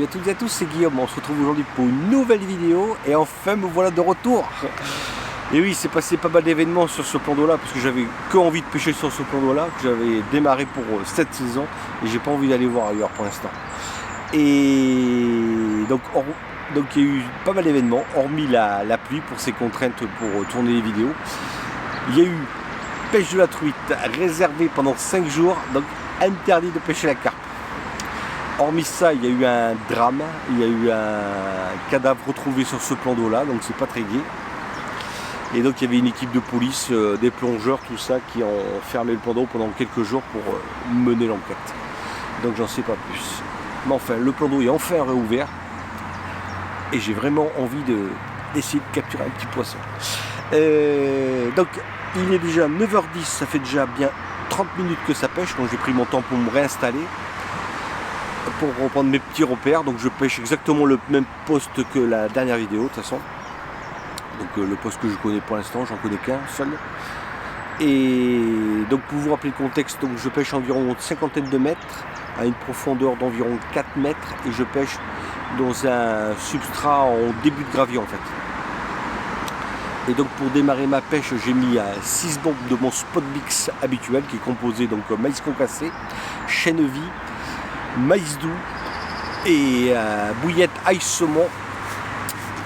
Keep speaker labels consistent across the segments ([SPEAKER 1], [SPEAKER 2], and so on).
[SPEAKER 1] à toutes et à tous, c'est Guillaume. On se retrouve aujourd'hui pour une nouvelle vidéo et enfin me voilà de retour. Et oui, il s'est passé pas mal d'événements sur ce plan d'eau là parce que j'avais que envie de pêcher sur ce plan d'eau là, que j'avais démarré pour cette saison et j'ai pas envie d'aller voir ailleurs pour l'instant. Et donc il y a eu pas mal d'événements, hormis la pluie pour ces contraintes pour tourner les vidéos. Il y a eu pêche de la truite réservée pendant 5 jours, donc interdit de pêcher la carpe. Hormis ça, il y a eu un drame, il y a eu un cadavre retrouvé sur ce plan d'eau là, donc c'est pas très gai. Et donc il y avait une équipe de police, des plongeurs, tout ça, qui ont fermé le plan d'eau pendant quelques jours pour mener l'enquête. Donc j'en sais pas plus. Mais enfin, le plan d'eau est enfin réouvert et j'ai vraiment envie d'essayer de capturer un petit poisson. Donc il est déjà 9h10, ça fait déjà bien 30 minutes que ça pêche, donc j'ai pris mon temps pour me réinstaller, pour reprendre mes petits repères. Donc je pêche exactement le même poste que la dernière vidéo de toute façon. Donc le poste que je connais pour l'instant, j'en connais qu'un seul. Et donc pour vous rappeler le contexte, donc je pêche environ une cinquantaine de mètres, à une profondeur d'environ 4 mètres, et je pêche dans un substrat en début de gravier en fait. Et donc pour démarrer ma pêche, j'ai mis 6 bombes de mon spot mix habituel qui est composé donc maïs concassé, chènevis, maïs doux et bouillette ail saumon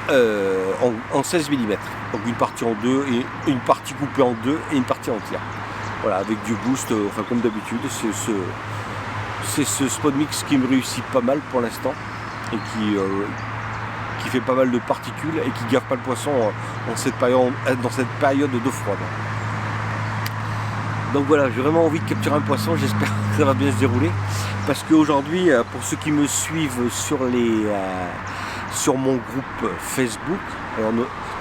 [SPEAKER 1] en 16 mm. Donc une partie en deux, et une partie coupée en deux et une partie entière. Voilà, avec du boost, enfin comme d'habitude, c'est ce spot mix qui me réussit pas mal pour l'instant et qui fait pas mal de particules et qui gaffe pas le poisson dans cette période d'eau froide. Donc voilà, j'ai vraiment envie de capturer un poisson, j'espère que ça va bien se dérouler. Parce qu'aujourd'hui, pour ceux qui me suivent sur mon groupe Facebook, alors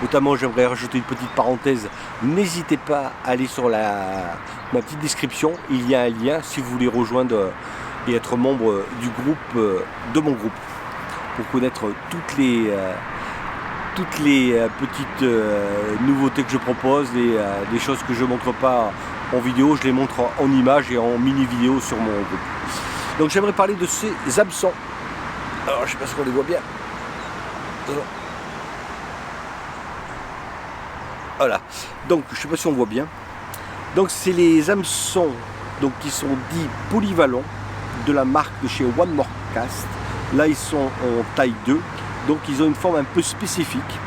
[SPEAKER 1] notamment j'aimerais rajouter une petite parenthèse, n'hésitez pas à aller sur ma petite description, il y a un lien si vous voulez rejoindre et être membre du groupe, de mon groupe, pour connaître toutes les petites nouveautés que je propose, les choses que je ne montre pas en vidéo, je les montre en images et en mini vidéo sur mon groupe. Donc j'aimerais parler de ces hameçons. Alors je ne sais pas si on les voit bien. Voilà, donc je ne sais pas si on voit bien. Donc c'est les hameçons donc, qui sont dits polyvalents de la marque de chez One More Cast. Là ils sont en taille 2, donc ils ont une forme un peu spécifique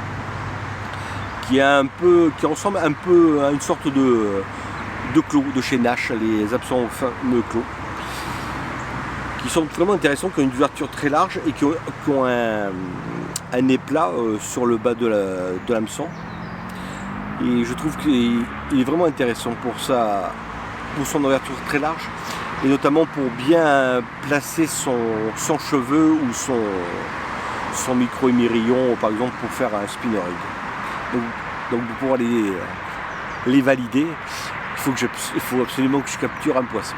[SPEAKER 1] qui ressemble un peu à une sorte de clos de chez Nash, les hameçons fameux clos, qui sont vraiment intéressants, qui ont une ouverture très large et qui ont un nez plat sur le bas de l'hameçon. Et je trouve qu'il est vraiment intéressant pour son ouverture très large, et notamment pour bien placer son cheveu ou son micro émerillon, par exemple, pour faire un spinner rig. Donc pour pouvoir les valider, il faut absolument que je capture un poisson.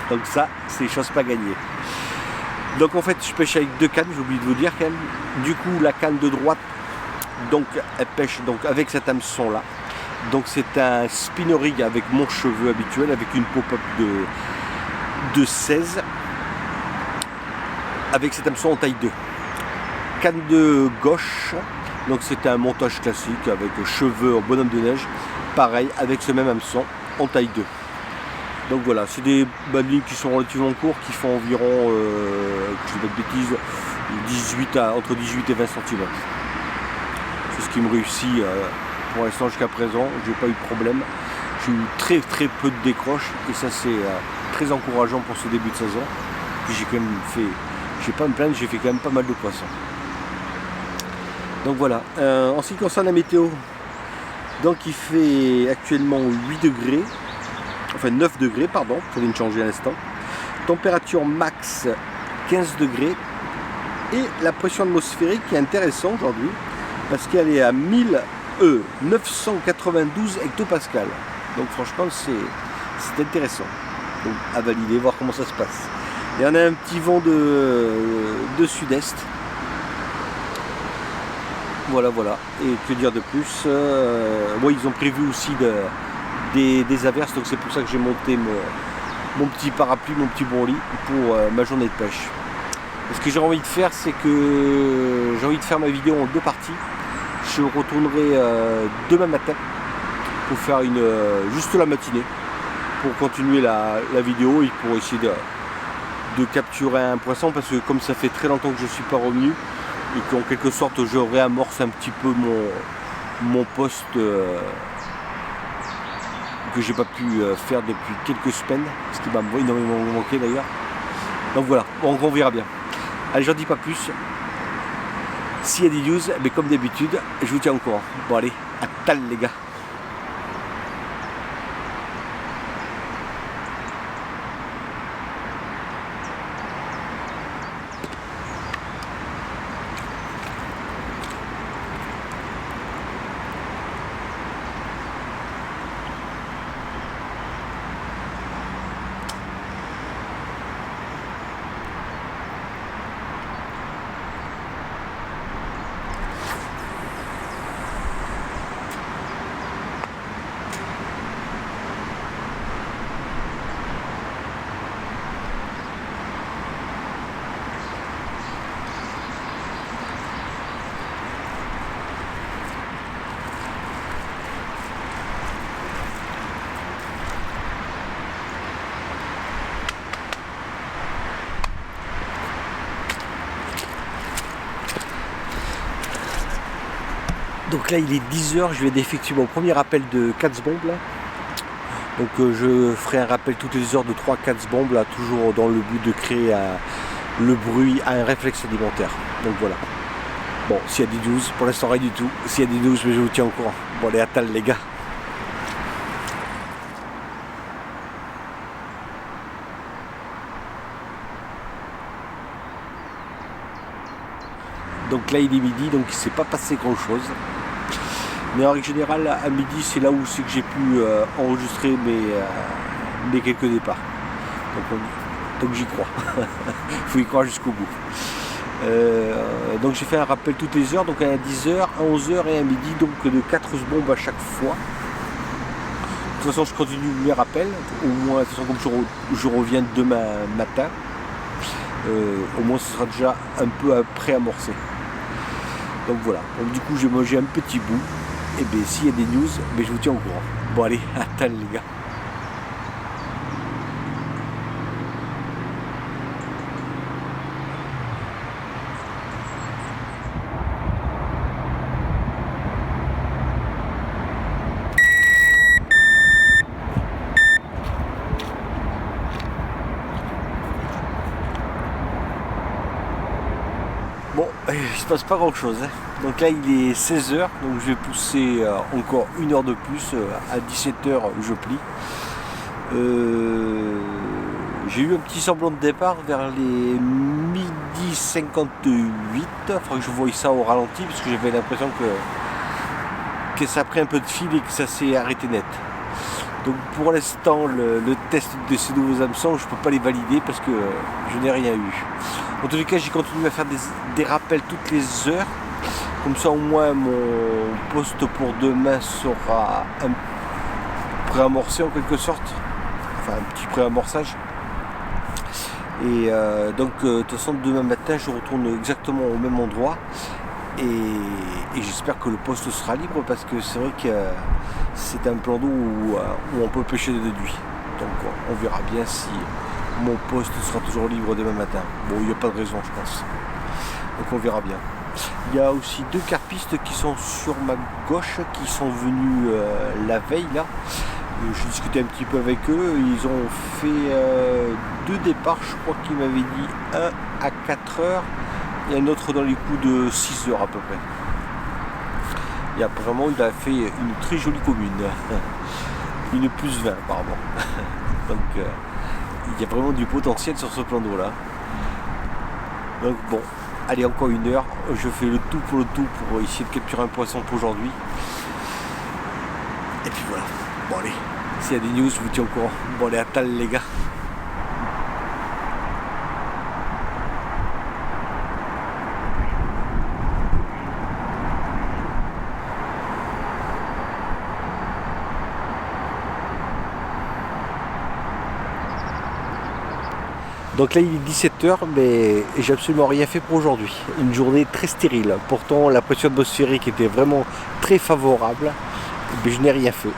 [SPEAKER 1] Donc ça, c'est chose pas gagnée. Donc en fait, je pêche avec 2 cannes, j'ai oublié de vous dire quand même. Du coup, la canne de droite, donc elle pêche donc avec cet hameçon là. Donc c'est un spinner rig avec mon cheveu habituel, avec une pop-up de 16, avec cet hameçon en taille 2. Canne de gauche, donc c'est un montage classique avec cheveux en bonhomme de neige, pareil avec ce même hameçon en taille 2. Donc voilà, c'est des badlings qui sont relativement courts, qui font environ, je ne dis pas de bêtises, entre 18 et 20 cm. C'est ce qui me réussit pour l'instant jusqu'à présent, j'ai pas eu de problème. J'ai eu très très peu de décroches et ça c'est très encourageant pour ce début de saison. Puis j'ai quand même fait, je vais pas me plaindre, j'ai fait quand même pas mal de poissons. Donc voilà, en ce qui concerne la météo, donc il fait actuellement 8 degrés. Enfin 9 degrés, pardon, ça vient de changer à l'instant. Température max 15 degrés. Et la pression atmosphérique est intéressante aujourd'hui parce qu'elle est à 992 hectopascales. Donc franchement c'est intéressant. Donc à valider, voir comment ça se passe. Et on a un petit vent de sud-est. Voilà. Et que dire de plus, ils ont prévu aussi des averses, donc c'est pour ça que j'ai monté mon petit parapluie, mon petit bon lit pour ma journée de pêche. Ce que j'ai envie de faire, c'est que j'ai envie de faire ma vidéo en deux parties. Je retournerai demain matin pour faire juste la matinée, pour continuer la vidéo et pour essayer de capturer un poisson, parce que comme ça fait très longtemps que je ne suis pas revenu et qu'en quelque sorte je réamorce un petit peu mon poste que j'ai pas pu faire depuis quelques semaines, ce qui m'a énormément manqué d'ailleurs. Donc voilà, bon, on verra bien. Allez, j'en dis pas plus. S'il y a des news, mais comme d'habitude, je vous tiens au courant. Bon allez, à tal les gars. Donc là il est 10h, je viens d'effectuer mon premier rappel de 4 bombes là. Donc je ferai un rappel toutes les heures de 3-4 bombes là, toujours dans le but de créer le bruit à un réflexe alimentaire. Donc voilà. Bon, s'il y a des 12, pour l'instant rien du tout. S'il y a des 12, je vous tiens au courant. Bon allez, à tal les gars. Donc là il est midi, donc il ne s'est pas passé grand chose. Mais en règle générale, à midi, c'est là où c'est que j'ai pu enregistrer mes quelques départs. Donc j'y crois. Il faut y croire jusqu'au bout. Donc j'ai fait un rappel toutes les heures, donc à 10h, à 11h et à midi, donc de 4 bombes à chaque fois. De toute façon, je continue mes rappels. Au moins, de toute façon, comme je reviens demain matin, au moins ce sera déjà un peu pré-amorcé. Donc voilà. Donc du coup, j'ai mangé un petit bout. Et bien s'il y a des news, je vous tiens au courant. Bon allez, attends les gars. Bon, il se passe pas grand chose. Donc là il est 16h, donc je vais pousser encore 1 heure de plus. À 17h je plie. J'ai eu un petit semblant de départ vers les midi 58. Il faudra que je voie ça au ralenti parce que j'avais l'impression que ça a pris un peu de fil et que ça s'est arrêté net. Donc pour l'instant le test de ces nouveaux hameçons, je ne peux pas les valider parce que je n'ai rien eu. En tous les cas, j'ai continué à faire des rappels toutes les heures. Comme ça, au moins, mon poste pour demain sera préamorcé en quelque sorte. Enfin, un petit préamorçage. Et donc, de toute façon, demain matin, je retourne exactement au même endroit. Et j'espère que le poste sera libre parce que c'est vrai que c'est un plan d'eau où on peut pêcher de nuit. Donc, on verra bien si mon poste sera toujours libre demain matin. Bon, il n'y a pas de raison, je pense. Donc on verra bien. Il y a aussi 2 carpistes qui sont sur ma gauche, qui sont venus la veille là. J'ai discuté un petit peu avec eux. Ils ont fait 2 départs, je crois qu'ils m'avaient dit 1 à 4 heures et un autre dans les coups de 6 heures à peu près. Et apparemment il a fait une très jolie commune. Une plus 20 apparemment. Donc il y a vraiment du potentiel sur ce plan d'eau là. Donc bon, allez, encore 1 heure. Je fais le tout pour essayer de capturer un poisson pour aujourd'hui. Et puis voilà. Bon allez, s'il y a des news, je vous tiens au courant. Bon allez, à tal les gars. Donc là il est 17h, mais j'ai absolument rien fait pour aujourd'hui. Une journée très stérile. Pourtant la pression atmosphérique était vraiment très favorable, mais je n'ai rien fait.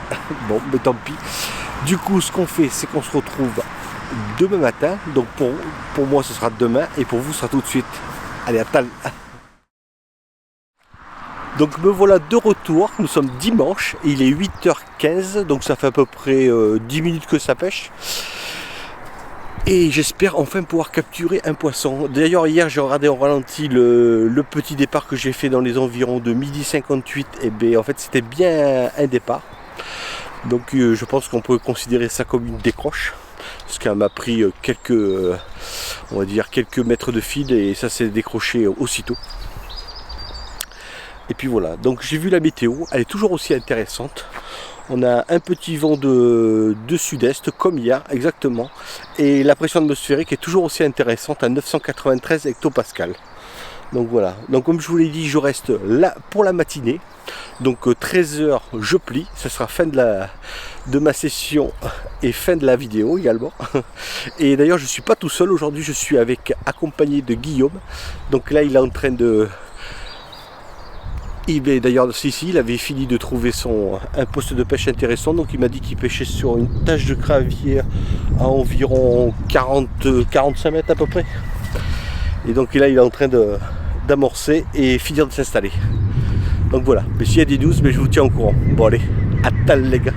[SPEAKER 1] Bon, mais tant pis. Du coup ce qu'on fait, c'est qu'on se retrouve demain matin. Donc pour moi ce sera demain, et pour vous ce sera tout de suite. Allez, à tal. Donc me voilà de retour, nous sommes dimanche, il est 8h15, donc ça fait à peu près 10 minutes que ça pêche. Et j'espère enfin pouvoir capturer un poisson. D'ailleurs hier j'ai regardé au ralenti le petit départ que j'ai fait dans les environs de 12h58, et bien en fait c'était bien un départ. Donc je pense qu'on peut considérer ça comme une décroche. Parce qu'elle m'a pris quelques mètres de fil et ça s'est décroché aussitôt. Et puis voilà, donc j'ai vu la météo, elle est toujours aussi intéressante. On a un petit vent de sud-est, comme hier, exactement. Et la pression atmosphérique est toujours aussi intéressante à 993 hectopascales. Donc voilà, donc comme je vous l'ai dit, je reste là pour la matinée. Donc 13h, je plie, ce sera fin de ma session et fin de la vidéo également. Et d'ailleurs, je ne suis pas tout seul aujourd'hui, je suis accompagné de Guillaume. Donc là, il est en train de... D'ailleurs, il avait fini de trouver un poste de pêche intéressant, donc il m'a dit qu'il pêchait sur une tache de cravière à environ 45 mètres à peu près. Et donc là, il est en train d'amorcer et finir de s'installer. Donc voilà, mais s'il y a des news, mais je vous tiens au courant. Bon allez, à tal les gars.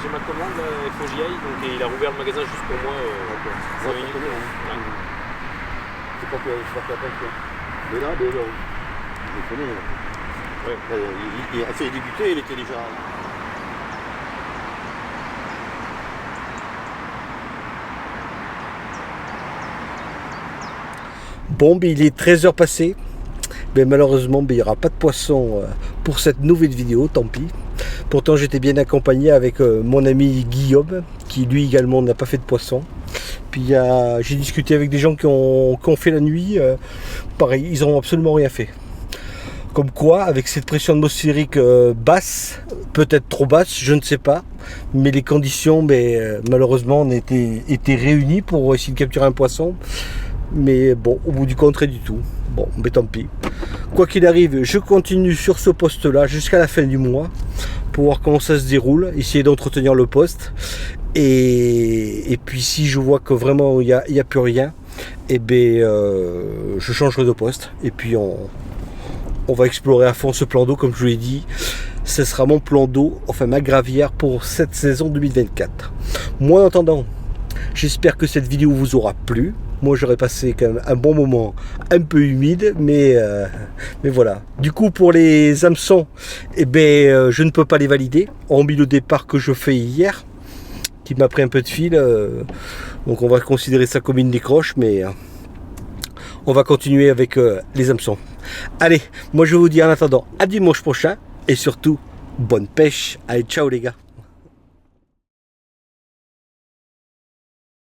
[SPEAKER 2] J'ai ma commande, il faut que j'y aille, donc il a rouvert le magasin juste pour moi. 5 minutes.
[SPEAKER 1] C'est pas que je fasse attention. Mais là, je connais. Ouais. Il a fait débuter, il était déjà. Bon, ben, il est 13h passé. Mais malheureusement, il n'y aura pas de poisson pour cette nouvelle vidéo, tant pis. Pourtant, j'étais bien accompagné avec mon ami Guillaume, qui lui également n'a pas fait de poisson. Puis j'ai discuté avec des gens qui ont fait la nuit. Pareil, ils n'ont absolument rien fait. Comme quoi, avec cette pression atmosphérique basse, peut-être trop basse, je ne sais pas. Mais les conditions, malheureusement, on étaient réunies pour essayer de capturer un poisson. Mais bon, au bout du compte, rien du tout. Bon, mais tant pis. Quoi qu'il arrive, je continue sur ce poste-là jusqu'à la fin du mois pour voir comment ça se déroule, essayer d'entretenir le poste. Et puis si je vois que vraiment il n'y a plus rien, je changerai de poste. Et puis on va explorer à fond ce plan d'eau, comme je vous l'ai dit. Ce sera mon plan d'eau, enfin ma gravière pour cette saison 2024. Moi en attendant, j'espère que cette vidéo vous aura plu. Moi j'aurais passé quand même un bon moment, un peu humide, mais voilà. Du coup pour les hameçons, je ne peux pas les valider, hormis le départ que je fais hier, qui m'a pris un peu de fil. Donc on va considérer ça comme une décroche, mais on va continuer avec les hameçons. Allez, moi je vous dis en attendant à dimanche prochain, et surtout, bonne pêche. Allez, ciao les gars.